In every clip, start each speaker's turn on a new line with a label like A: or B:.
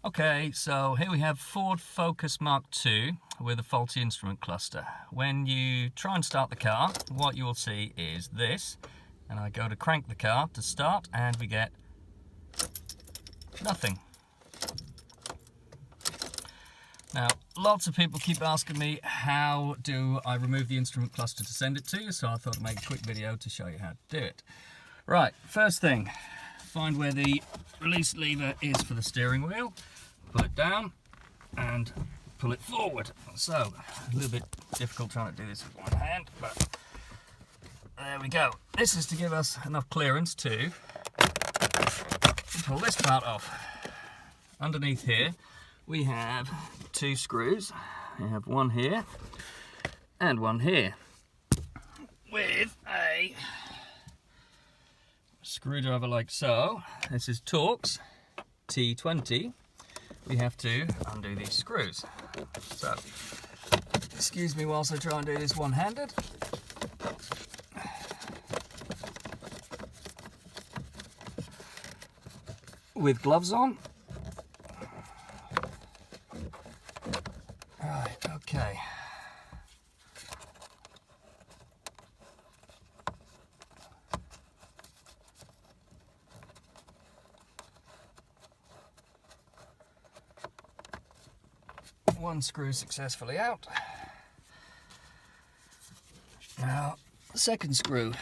A: Okay, so here we have Ford Focus MK2 with a faulty instrument cluster. When you try and start the car, what you will see is this, and I go to crank the car to start and we get nothing. Now, lots of people keep asking me how do I remove the instrument cluster to send it to you, so I thought I'd make a quick video to show you how to do it. Right, first thing, find where the release lever is for the steering wheel, pull it down and pull it forward. So, a little bit difficult trying to do this with one hand, but there we go. This is to give us enough clearance to pull this part off. Underneath here we have two screws. We have one here and one here with a screwdriver like so. This is Torx T20. We have to undo these screws. So, excuse me whilst I try and do this one-handed. With gloves on. Right, okay. One screw successfully out. Now, the second screw.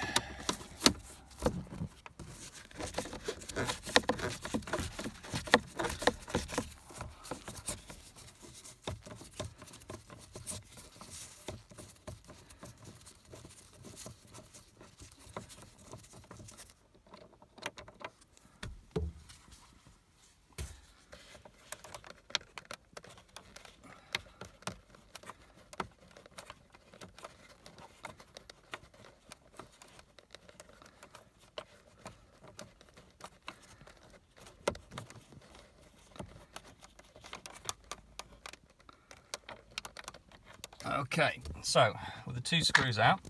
A: Okay, so with the two screws out,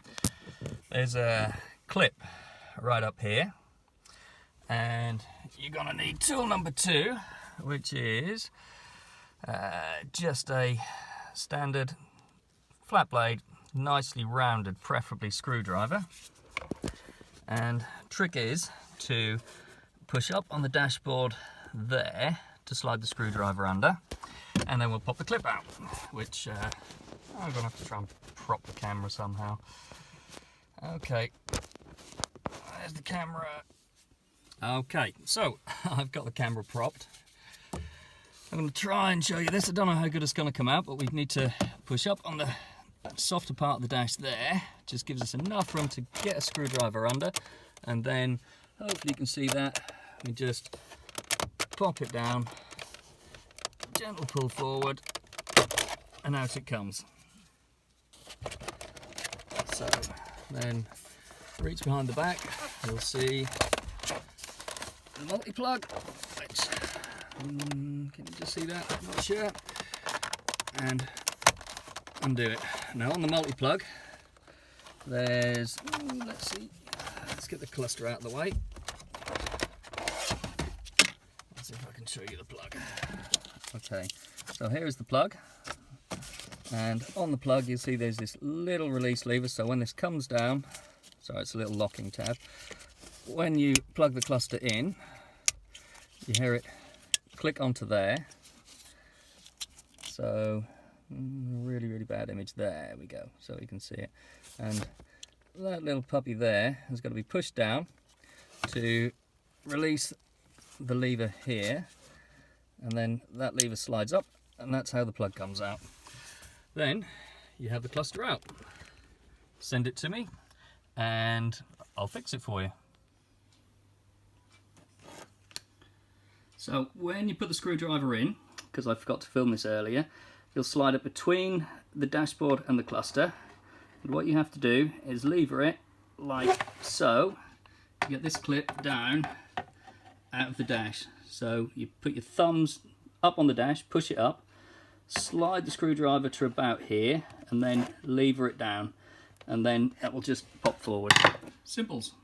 A: there's a clip right up here, and you're gonna need tool number 2, which is just a standard flat blade, nicely rounded, preferably screwdriver. And trick is to push up on the dashboard there to slide the screwdriver under, and then we'll pop the clip out, which I'm gonna have to try and prop the camera somehow. Okay, there's the camera. Okay, so I've got the camera propped. I'm gonna try and show you this. I don't know how good it's gonna come out, but we need to push up on the softer part of the dash there. Just gives us enough room to get a screwdriver under, and then hopefully you can see that. We just pop it down, gentle pull forward, and out it comes. So then reach behind the back, you'll see the multi-plug, which can you just see that? I'm not sure. And undo it. Now on the multi-plug there's, let's see, let's get the cluster out of the way. Let's see if I can show you the plug. Okay, so here is the plug. And on the plug you'll see there's this little release lever, so when this comes down, sorry, it's a little locking tab, when you plug the cluster in, you hear it click onto there. So really bad image, there we go, so you can see it. And that little puppy there has got to be pushed down to release the lever here, and then that lever slides up, and that's how the plug comes out. Then you have the cluster out. Send it to me and I'll fix it for you. So when you put the screwdriver in, because I forgot to film this earlier, you'll slide it between the dashboard and the cluster. And what you have to do is lever it like so. You get this clip down out of the dash. So you put your thumbs up on the dash, push it up, slide the screwdriver to about here, and then lever it down, and then it will just pop forward. Simples.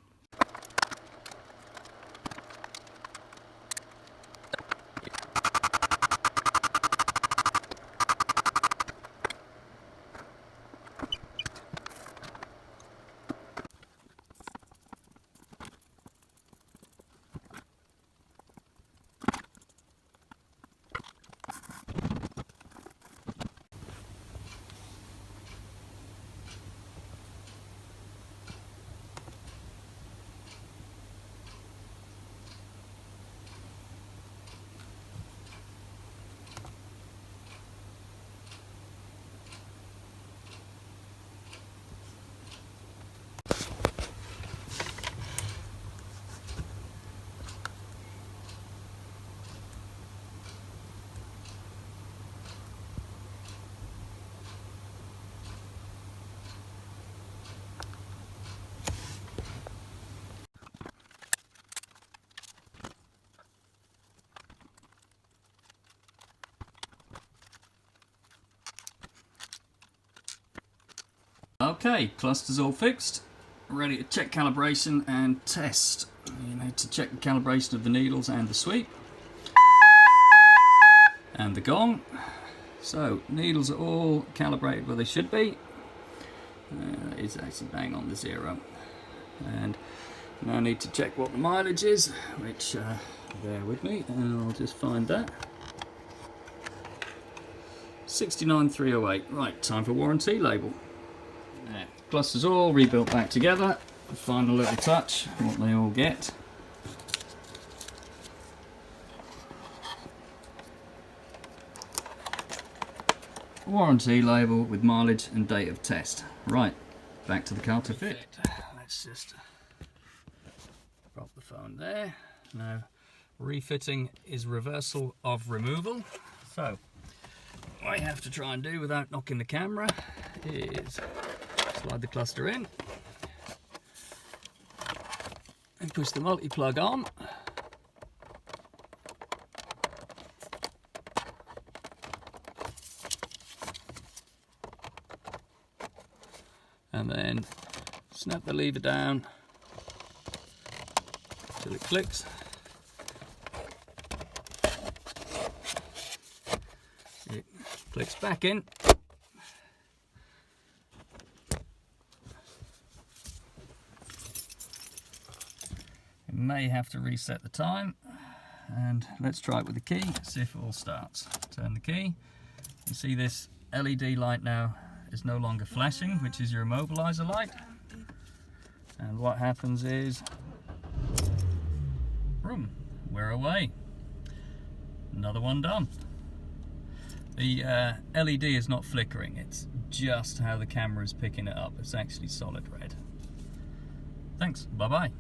A: Okay, cluster's all fixed, ready to check calibration and test. You need to check the calibration of the needles and the sweep and the gong. So needles are all calibrated where they should be. It's actually bang on the 0. And now I need to check what the mileage is, which bear with me and I'll just find that. 69,308. Right, time for warranty label. There. Clusters all rebuilt back together. Final little touch, what they all get. Warranty label with mileage and date of test. Right, back to the car to fit. Let's just drop the phone there. Now, refitting is reversal of removal. So, what I have to try and do without knocking the camera is slide the cluster in and push the multi-plug on. And then snap the lever down till it clicks. It clicks back in. You may have to reset the time, and let's try it with the key, see if it all starts. Turn the key. You see this LED light now is no longer flashing, which is your immobiliser light. And what happens is, boom, we're away. Another one done. The LED is not flickering, it's just how the camera is picking it up. It's actually solid red. Thanks, bye-bye.